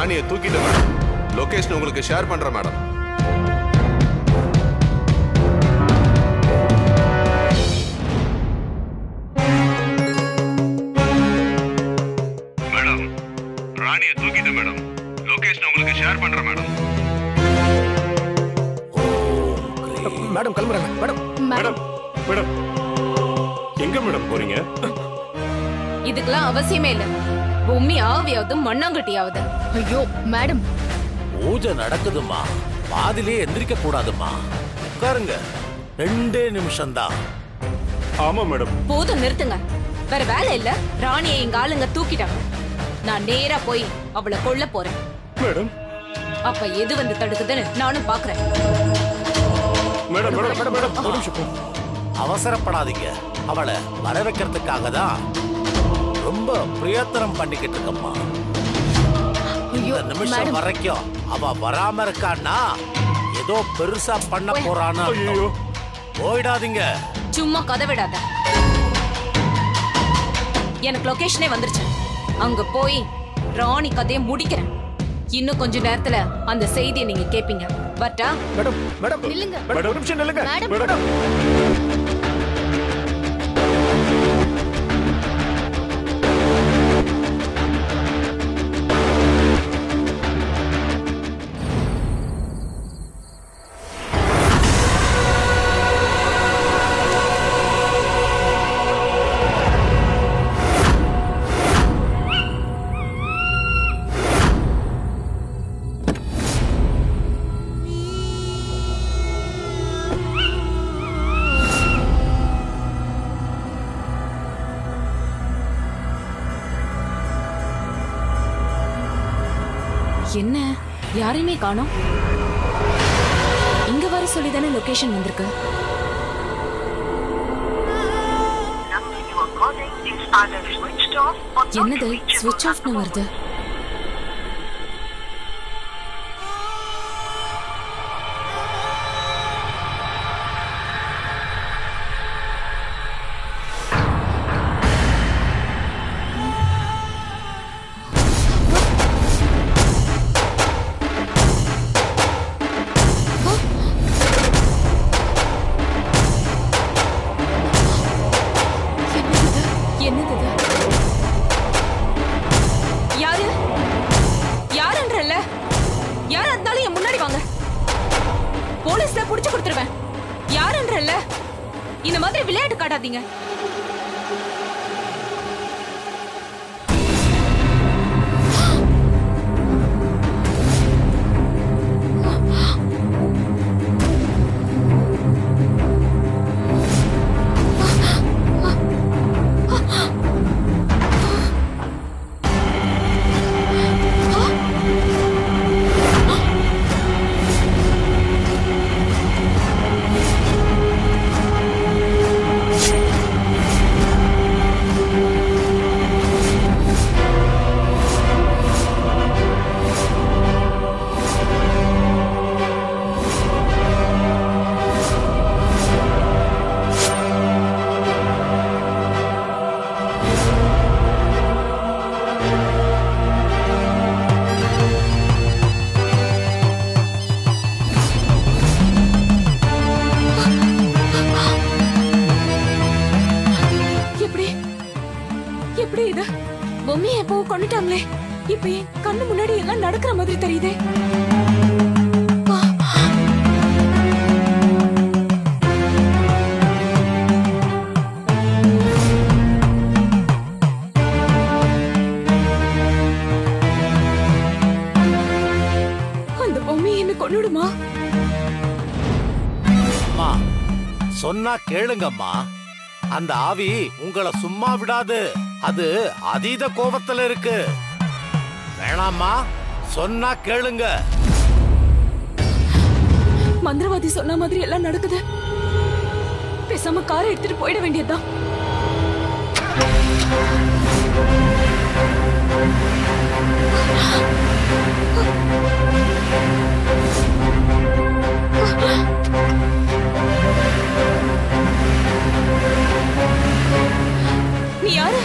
ராணியை தூக்கிட்டு madam. Location உங்களுக்கு ஷேர் பண்றேன் மேடம். மேடம், ராணியை தூக்கிட்டு மேடம். லொகேஷன் உங்களுக்கு ஷேர் பண்றேன் மேடம். மேடம் கிளம்புறாங்க. மேடம் மேடம் மேடம் எங்க மேடம் போறீங்க? இதுக்கெல்லாம் அவசியமே இல்ல. பூமி ஆவியாவது மண்ணாங்கட்டியாவது. ஐயோ மேடம், பூஜை நடக்குதுமா, பாதிலே எந்திரிக்க கூடாதுமா. உட்காருங்க, 2 நிமிஷம்தான். ஆமா மேடம். போதும், நிறுத்துங்க. வேற வேலை இல்ல. ராணியை எங்க ஆளுங்க தூக்கிட்டாங்க. நான் நேரா போய் அவளை கொல்ல போறேன். மேடம் அப்ப எது வந்து தடுக்குதுன்னு நானும் பாக்குறேன். மேடம் மேடம் மேடம் மேடம் ஒரு நிமிஷம். அவசரப்படாதீங்க. அவளை வர வைக்கிறதுக்காக தான் ரொம்ப பிரயத்தனம் பண்ணிக்கிட்டு இருக்கம்மா. ஐயோ இந்த நிமிஷம் மேடம், வரைக்கும் அவ வராம இருக்கான்னா ஏதோ பெருசா பண்ண போறானா. ஐயோ போயிடாதீங்க. சும்மா கதை விடாத. எனக்கு லொகேஷனே வந்துருச்சு. அங்க போய் ராணி கதையை முடிக்கிறேன். இன்னும் கொஞ்ச நேரத்துல அந்த செய்தியை நீங்க கேப்பீங்க. பட்டா மேடம் மேடம் நில்லுங்க. மேடம் ஒரு நிமிஷம் நில்லுங்க. மேடம். மேடம் என்ன யாரையுமே காணோம். இங்க வர சொல்லிதானே லொகேஷன் வந்திருக்கு. என்னது ஸ்விட்ச் ஆஃப்னு வருது? என்னது இது? யாரு யாருன்றல்ல? யாரா இருந்தாலும் என் முன்னாடி வாங்க. போலீஸ்ல புடிச்சு கொடுத்துருவேன். யாருன்றல்ல? இந்த மாதிரி விளையாட்டு காட்டாதீங்க. எப்படி இது? பொம்மையை எப்போ கொண்டுட்டாங்களே. இப்ப என் கண்ணு முன்னாடி எல்லாம் நடக்கிற மாதிரி தெரியுதே. அந்த பொம்மை என்ன கொன்னுடுமா? அம்மா சொன்னா கேளுங்கம்மா. அந்த ஆவி உங்களை சும்மா விடாது. அது அதீத கோபத்துல இருக்கு. வேணாமா? சொன்னா கேளுங்க. மந்திரவாதி சொன்ன மாதிரி எல்லாம் நடக்குது. பேசாம காரை எடுத்துட்டு போயிட வேண்டியதுதான். நீ யாரு?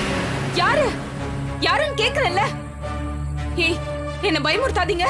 யாரு? யாருன்னு கேக்குறல்ல? ஏய், என்ன பயமுறுத்தாதீங்க.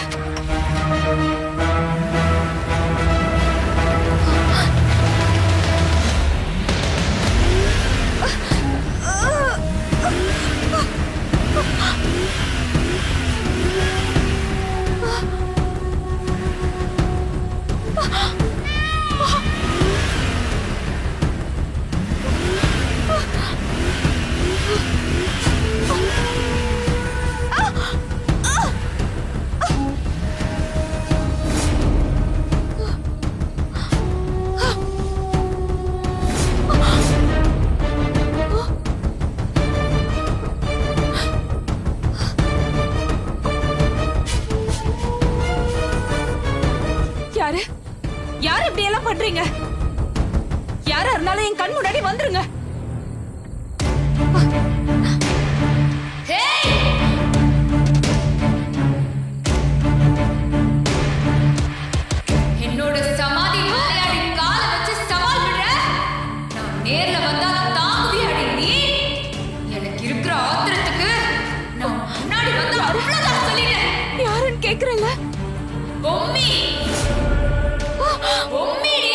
யாரு யாரு இப்படி எல்லாம் பண்றீங்க? யாரா இருந்தாலும் என் கண் முன்னாடி வந்துருங்க. என்னோட சமாதி விளையாடி கால வச்சு சவால் விடுற? நான் நேர்ல வந்தா தாங்குவியாடி நீ? எனக்கு இருக்கிற ஆத்திரத்துக்கு நான் முன்னாடி வந்து அவ்வளவுதான் சொல்லிட்டேன். யாருன்னு கேக்குறேன்ல? பொம்மி பொம்மிடி.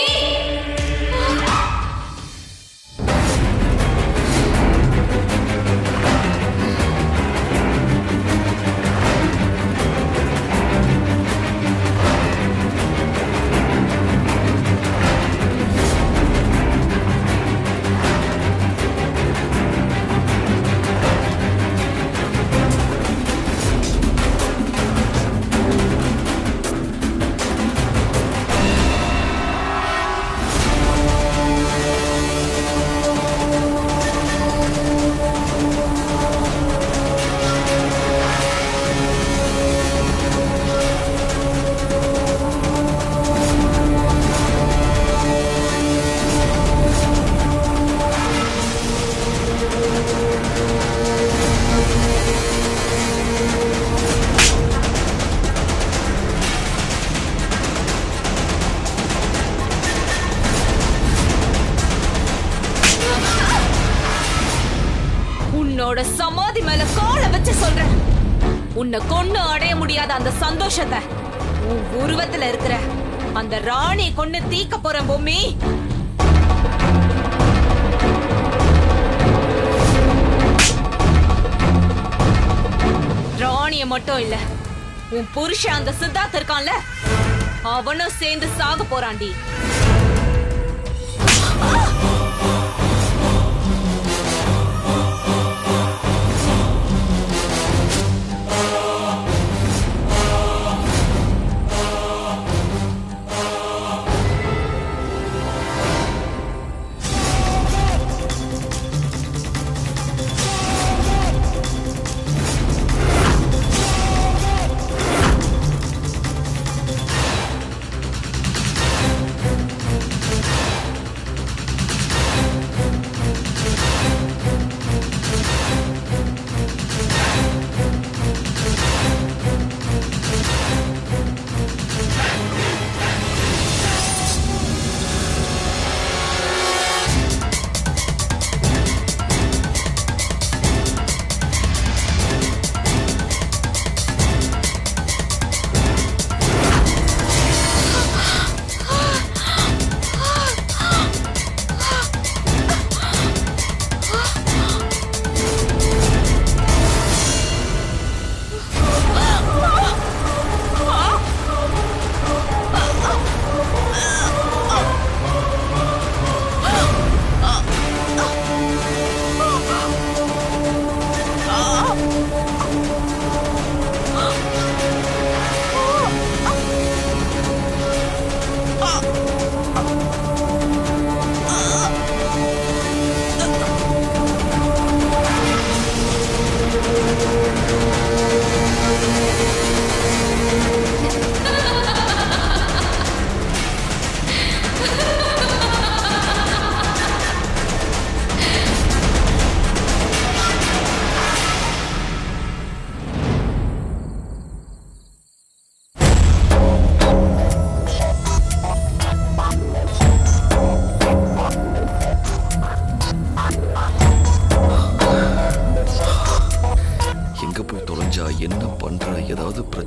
உன்னோட சமாதி மேல காலை வச்சு சொல்றேன். உன்னை கொன்னு அடைய முடியாத அந்த சந்தோஷத்தை உன் உருவத்துல இருக்கிற அந்த ராணியை கொன்னு தீக்க போறேன் பொம்மி. ராணிய மட்டும் இல்ல, உன் புருஷன் அந்த சித்தார்த் இருக்கான்ல, அவனும் சேர்ந்து சாக போறான்டி.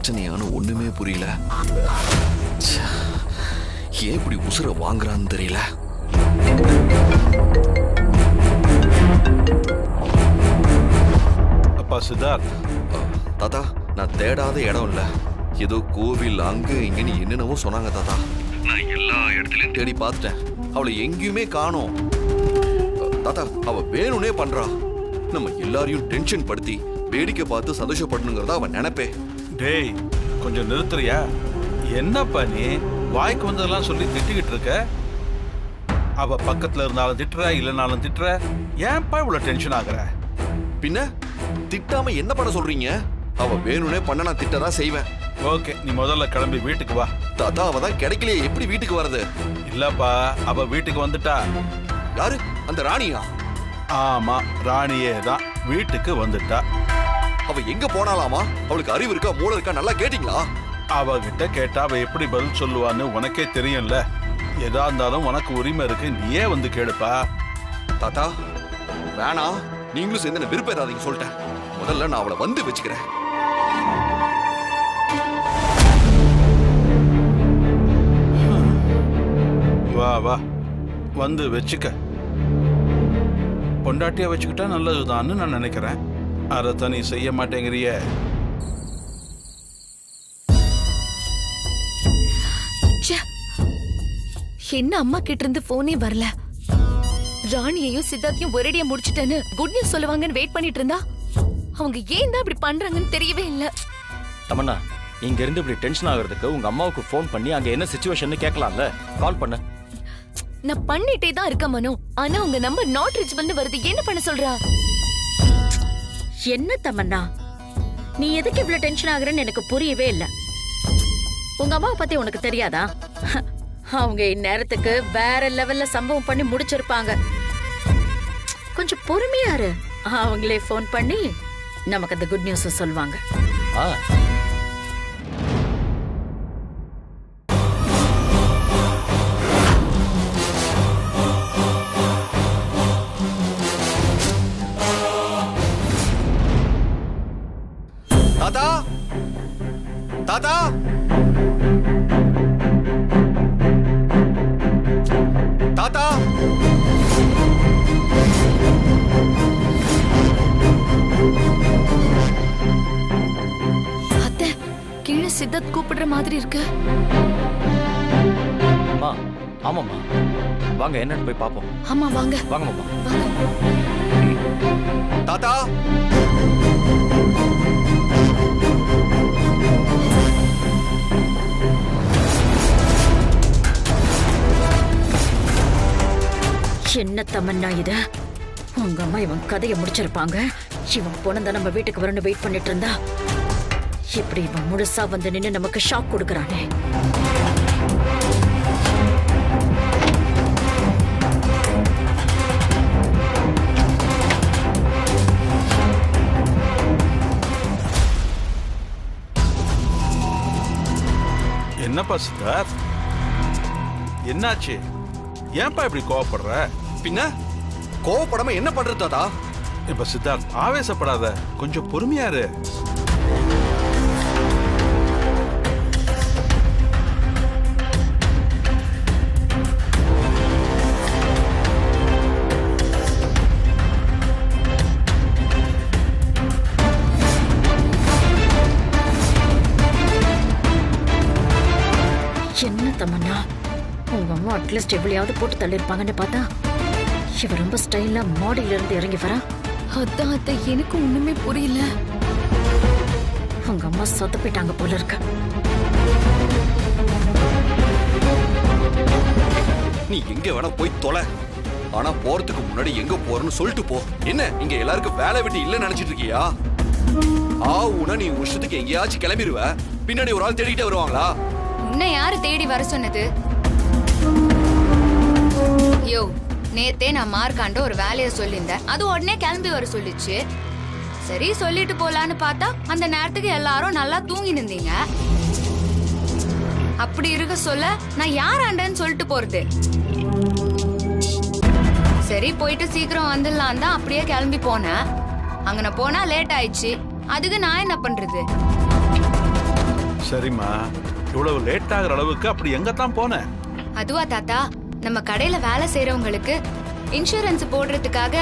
பிரச்சனையானு ஒண்ணுமே புரியல. ச்சே, ஏன் இப்படி உசுர வாங்குறான்னு தெரியல. அப்பா சித்தார்த், தாத்தா, நான் தேடாத இடம் இல்ல. ஏதோ கோவில் அங்க இங்கன்னு என்னென்னவோ சொன்னாங்க தாத்தா. நான் எல்லா இடத்துலயும் தேடி பார்த்துட்டேன், அவளை எங்கேயுமே காணோம். தாத்தா, அவ வேணும்னே பண்றா. நம்ம எல்லாரையும் டென்ஷன் படுத்தி வேடிக்கை பார்த்து சந்தோஷப்படணுங்கிறதா அவன் நினைப்பே. டேய் கொஞ்சம் நிறுத்துறியா? என்னப்பா நீ வாய்க்கு வந்ததெல்லாம் சொல்லி திட்டிக்கிட்டு இருக்க? அவ பக்கத்துல இருந்தாலும் திட்டுற, இல்லைனாலும் திட்டுற. ஏன்ப்பா இவ்வளவு டென்ஷன் ஆகுற? பின்ன திட்டாம என்ன பண்ண சொல்றீங்க? அவ வேணும்னே பண்ண நான் திட்டதான் செய்வேன். ஓகே, நீ முதல்ல கிளம்பி வீட்டுக்கு வா. தாத்தா, அவ தான் கிடைக்கலையே, எப்படி வீட்டுக்கு வர்றது? இல்லப்பா, அவ வீட்டுக்கு வந்துட்டா. யாரு? அந்த ராணியா? ஆமா, ராணியே தான் வீட்டுக்கு வந்துட்டா. அவ எங்க போனாலாமா? அவளுக்கு அறிவு இருக்கா, மூளை இருக்கா? நல்லா கேட்டீங்களா? அவகிட்ட கேட்டா அவ எப்படி பதில் சொல்லுவான்னு உனக்கே தெரியும்ல. எதா இருந்தாலும் உனக்கு உரிமை இருக்கு, நீயே வந்து கேளுப்பா. தாத்தா வேணாம், நீங்களும் சேர்ந்து என்ன விருப்பம் சொல்லிட்டேன். முதல்ல நான் அவளை வந்து வச்சுக்கிறேன். வா வா, வந்து வச்சுக்க. பொண்டாட்டியா வச்சுக்கிட்டா நல்லதுதான்னு நான் நினைக்கிறேன். அதை நீ செய்ய மாட்டேங்கிறிய. என்ன அம்மா கிட்ட இருந்து போனே வரல. ராணியையும் சித்தார்த்தையும் ஒரேடியா முடிச்சிட்டேன்னு குட் நியூஸ் சொல்லுவாங்கன்னு வெயிட் பண்ணிட்டு இருந்தா அவங்க ஏன் தான் இப்படி பண்றாங்கன்னு தெரியவே இல்ல. தமன்னா, இங்க இருந்து இப்படி டென்ஷன் ஆகுறதுக்கு உங்க அம்மாவுக்கு ஃபோன் பண்ணி அங்க என்ன சிச்சுவேஷன் கேட்கலாம்ல. கால் பண்ண. நான் பண்ணிட்டே தான் இருக்க மனோ, ஆனா உங்க நம்பர் நாட் ரீச்சபிள்னு வருது. என்ன பண்ண சொல்றா? என்ன தமன்னா, நீ எதுக்கு இவ்வளவு டென்ஷன் ஆகுறன்னு எனக்கு புரியவே இல்ல. உங்க அம்மாவை பத்தி உனக்கு தெரியாதா? அவங்க இந்நேரத்துக்கு வேற லெவல்ல சம்பவம் பண்ணி முடிச்சிருப்பாங்க. கொஞ்சம் பொறுமையா இரு, அவங்களே ஃபோன் பண்ணி நமக்கு அந்த குட் நியூஸ் சொல்லுவாங்க. தாத்தா, தாத்தா, தாத்தா, அத்தை, கீழே சித்தார்த் கூப்பிடுற மாதிரி இருக்கு. அம்மா, ஆமாம்மா, வாங்க என்னன்னு போய் பாப்போம். ஆமா வாங்க. வாங்க மாமா. தாத்தா, என்ன தமன்னா இது? உங்க அம்மா இவன் கதையை முடிச்சிருப்பாங்க. இவன் போனதான் நம்ம வீட்டுக்கு வரணும் வெயிட் பண்ணிட்டு இருந்தா, இப்படி இவன் முழுசா வந்து நின்னு நமக்கு ஷாக் கொடுக்கறானே. என்னப்பா சித்தார்த், என்னாச்சு? ஏன்பா இப்படி கோவப்படுற? பின்ன கோவப்படாம என்ன பண்றது தாத்தா? இப்ப சித்தார்த், ஆவேசப்படாத, கொஞ்சம் பொறுமையா இரு. என்ன தமன்னா, உங்க அம்மா அட்லீஸ்ட் எவ்வளையாவது போட்டு தள்ளிருப்பாங்கன்னு பார்த்தா இவ ரொம்ப ஸ்டைலா மாடியில இருந்து இறங்கி வரா. அதான் அத்தை, எனக்கு ஒண்ணுமே புரியல. உங்க அம்மா சொதப்பிட்டாங்க போல இருக்கு. நீ எங்க வேணா போய் தொலை, ஆனா போறதுக்கு முன்னாடி எங்க போறன்னு சொல்லிட்டு போ. என்ன இங்க எல்லாருக்கும் வேலை வெட்டி இல்லன்னு நினைச்சிட்டு இருக்கியா? ஆவுனா நீ வருஷத்துக்கு எங்கேயாச்சும் கிளம்பிடுவ, பின்னாடி ஒரு ஆள் தேடிக்கிட்டே வருவாங்களா? உன்னை யாரு தேடி வர சொன்னது? யோ, நேத்தே நான் மார்க்காண்ட ஒரு வேலையை சொல்லியிருந்தேன், அது உடனே கிளம்பி வர சொல்லிச்சு. சரி சொல்லிட்டு போலான்னு பார்த்தா அந்த நேரத்துக்கு எல்லாரும் நல்லா தூங்கி நின்றீங்க. அப்படி இருக்க சொல்ல நான் யாராண்டன்னு சொல்லிட்டு போறது? சரி போயிட்டு சீக்கிரம் வந்துடலாம் தான் அப்படியே கிளம்பி போனேன். அங்கன போனா லேட் ஆயிடுச்சு. அதுக்கு நான் என்ன பண்றது? சரிம்மா, இவ்வளவு லேட் ஆகுற அளவுக்கு அப்படி எங்க தான் போன? அதுவா தாத்தா, நம்ம கடையில வேலை செய்யறவங்களுக்கு இன்சூரன்ஸ் போடுறதுக்காக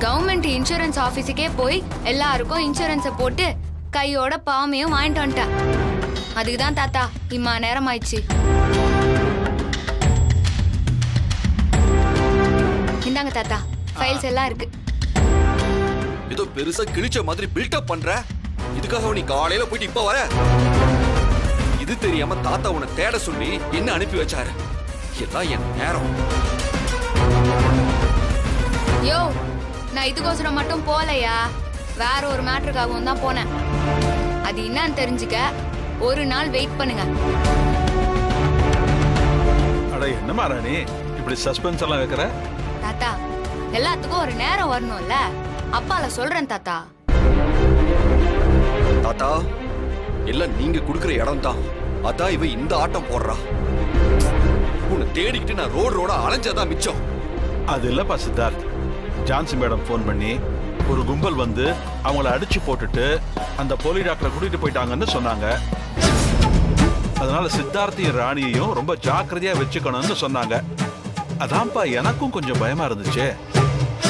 கவர்மெண்ட் இன்சூரன்ஸ் ஆபீஸுக்கே போய் எல்லாருக்கும் இன்சூரன்ஸ போட்டு கையோட பாமையும் வாங்கிட்டு வந்துட்டேன். அதுக்குதான் தாத்தா இம்மா நேரம் ஆயிடுச்சு. இந்தாங்க தாத்தா, ஃபைல்ஸ் எல்லாம் இருக்கு. ஏதோ பெருசா கிழிச்ச மாதிரி பில்டப் பண்ற. இதுக்காக நீ காலையில போயிட்டு இப்ப வர? இது தெரியாம தாத்தா உன்னை தேட சொல்லி என்ன அனுப்பி வச்சாரு. எல்லாம் என் நேரம். யோ, நான் இதுக்கோசரம் மட்டும் போலையா, வேற ஒரு மேட்டருக்காகவும் தான் போனேன். அது என்னன்னு தெரிஞ்சுக்க ஒரு நாள் வெயிட் பண்ணுங்க. அட என்னமா ராணி இப்படி சஸ்பென்ஸ் எல்லாம் வைக்கிற? தாத்தா, எல்லாத்துக்கும் ஒரு நேரம் வரணும்ல, அப்பால சொல்றேன் தாத்தா. தாத்தா, எல்லாம் நீங்க குடுக்கிற இடம் தான். அதான் இவ இந்த ஆட்டம் போடுறா. உன்னை தேடிக்கிட்டு நான் ரோடா அலைஞ்சாதான் மிச்சம். அது இல்லப்பா சித்தார்த், ஜான்சி மேடம் போன் பண்ணி ஒரு கும்பல் வந்து அவங்கள அடிச்சு போட்டுட்டு அந்த போலி டாக்டரை கூட்டிட்டு போயிட்டாங்கன்னு சொன்னாங்க. அதனால சித்தார்த்தையும் ராணியையும் ரொம்ப ஜாக்கிரதையா வச்சுக்கணும்னு சொன்னாங்க. அதான்ப்பா எனக்கும் கொஞ்சம் பயமா இருந்துச்சு.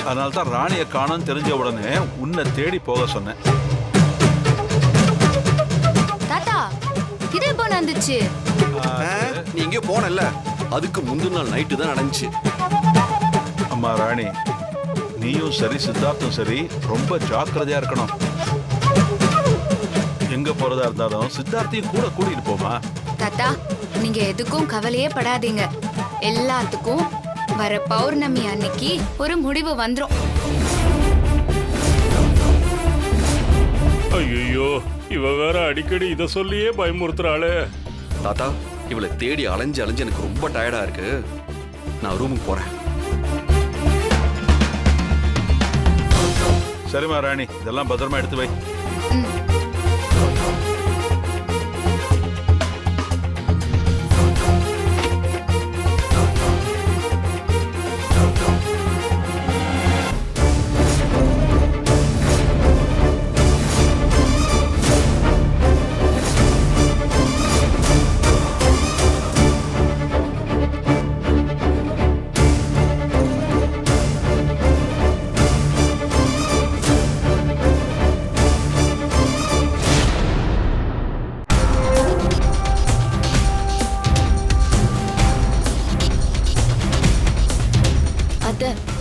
அதனால தான் ராணியை காணோம்னு தெரிஞ்ச உடனே உன்னை தேடி போக சொன்னேன். தாத்தா, இது எப்போ நடந்துச்சு? நீ எங்கே போனல, அதுக்கு முந்தின நாள் நைட்டு தான் நடந்துச்சு. அம்மா ராணி, நீயும் சரி சித்தார்த்தும் சரி ரொம்ப ஜாக்கிரதையா இருக்கணும். எங்க போறதா இருந்தாலும் சித்தார்த்தையும் கூட கூட்டிட்டு போமா. தாத்தா, நீங்க எதுக்கும் கவலையே படாதீங்க. எல்லாத்துக்கும் வர பௌர்ணமி அன்னைக்கு ஒரு முடிவு வந்துரும். ஐயோ, இவ வேற அடிக்கடி இத சொல்லியே பயமுறுத்துறாளே. தாத்தா, இவளை தேடி அலைஞ்சு எனக்கு ரொம்ப டயர்டா இருக்கு. நான் ரூமுக்கு போறேன். சரிம்மா ராணி, இதெல்லாம் பத்திரமா எடுத்து வை.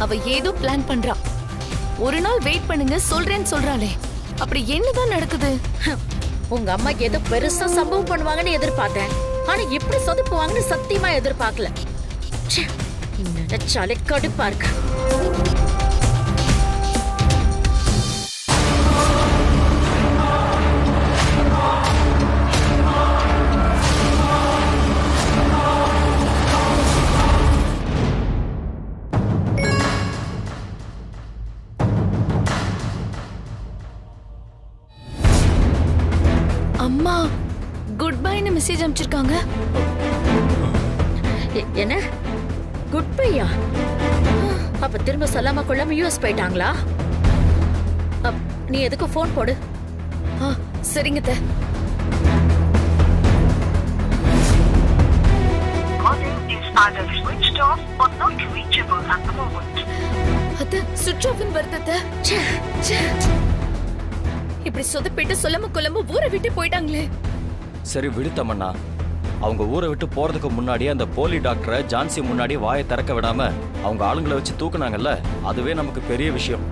அவ ஏதோ பிளான் பண்றா. ஒரு நாள் வெயிட் பண்ணுங்க சொல்றேன்னு சொல்றாளே, அப்படி என்னதான் நடக்குது? உங்க அம்மா ஏதோ பெருசா சம்பவம் பண்ணுவாங்கன்னு எதிர்பார்த்தேன். ஆனா இப்படி சொதப்புவாங்கன்னு சத்தியமா எதிர்பார்க்கல. நினைச்சாலே கடுப்பா இருக்கு. அம்மா குட் பைன்னு மெசேஜ் அனுப்பிச்சிருக்காங்க. என்ன குட் பையா? அப்ப திரும்ப சொல்லாம கொள்ளாம யூஎஸ் போயிட்டாங்களா? நீ எதுக்கு போன் போடு. சரிங்க தே. அத்த சுவிட்ச் ஆஃப் வருது. இப்படி சொதப்பிட்டு சொல்லாம கொல்லாம ஊரை விட்டு போயிட்டாங்களே. சரி விடுத்தமண்ணா, அவங்க ஊரை விட்டு போறதுக்கு முன்னாடியே அந்த போலி டாக்டரை ஜான்சி முன்னாடி வாயை திறக்க விடாம அவங்க ஆளுங்களை வச்சு தூக்குனாங்கல்ல, அதுவே நமக்கு பெரிய விஷயம்.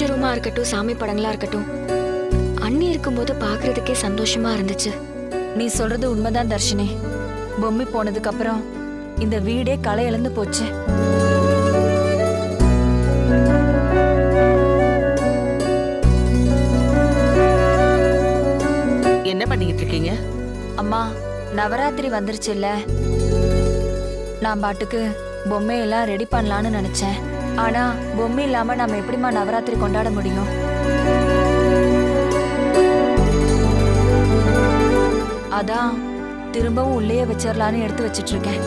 பூஜை ரூமா இருக்கட்டும் சாமி படங்களா இருக்கட்டும் அண்ணி இருக்கும்போது பாக்குறதுக்கே சந்தோஷமா இருந்துச்சு. நீ சொல்றது உண்மைதான் தர்ஷினி. பொம்மி போனதுக்கு அப்புறம் இந்த வீடே களை இழந்து போச்சு. என்ன பண்ணிட்டு இருக்கீங்க? அம்மா, நவராத்திரி வந்துருச்சுல்ல, நான் பாட்டுக்கு பொம்மையெல்லாம் ரெடி பண்ணலான்னு நினைச்சேன். ஆனா பொம்மை இல்லாம நம்ம எப்படிமா நவராத்திரி கொண்டாட முடியும்? அதான் திரும்பவும் உள்ளேயே வச்சிடலான்னு எடுத்து வச்சிட்டு இருக்கேன்.